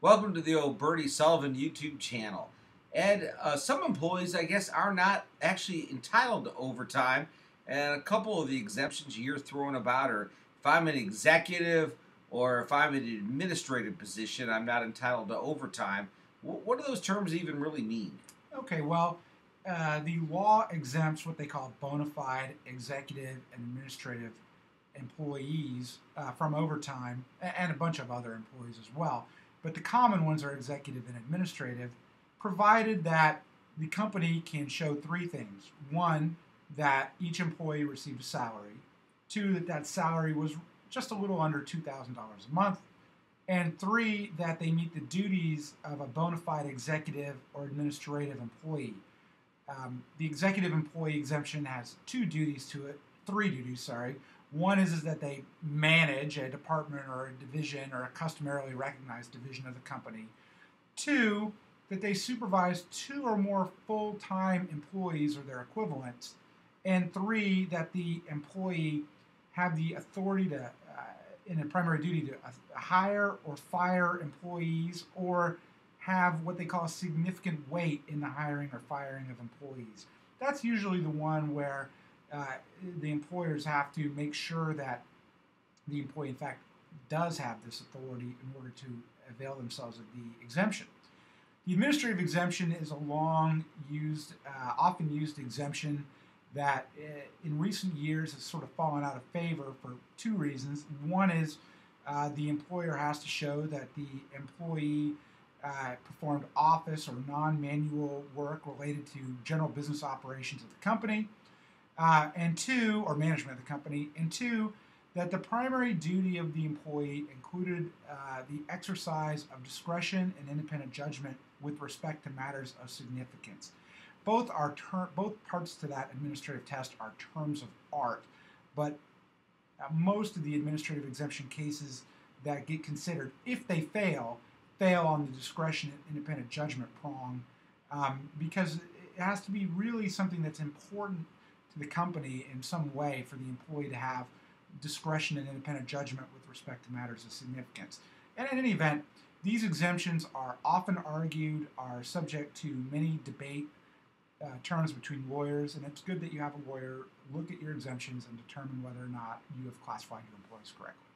Welcome to the old Bertie Sullivan YouTube channel. Ed, some employees, I guess, are not actually entitled to overtime, and a couple of the exemptions you're throwing about are if I'm an executive or if I'm in an administrative position, I'm not entitled to overtime. What do those terms even really mean? Okay, well, the law exempts what they call bona fide executive and administrative employees from overtime, and a bunch of other employees as well. But the common ones are executive and administrative, provided that the company can show three things. One, that each employee received a salary. Two, that that salary was just a little under $2,000 a month. And three, that they meet the duties of a bona fide executive or administrative employee. The executive employee exemption has three duties, sorry. One is that they manage a department or a division or a customarily recognized division of the company. Two, that they supervise two or more full-time employees or their equivalents. And three, that the employee have the authority to, in a primary duty, to hire or fire employees or have what they call a significant weight in the hiring or firing of employees. That's usually the one where the employers have to make sure that the employee, in fact, does have this authority in order to avail themselves of the exemption. The administrative exemption is a often used exemption that in recent years has sort of fallen out of favor for two reasons. One is the employer has to show that the employee performed office or non-manual work related to general business operations of the company, and two, or management of the company, and two, that the primary duty of the employee included the exercise of discretion and independent judgment with respect to matters of significance. Both parts to that administrative test are terms of art, but most of the administrative exemption cases that get considered, if they fail on the discretion and independent judgment prong, because it has to be really something that's important to the company in some way for the employee to have discretion and independent judgment with respect to matters of significance. And in any event, these exemptions are often argued, are subject to many debate terms between lawyers, and it's good that you have a lawyer look at your exemptions and determine whether or not you have classified your employees correctly.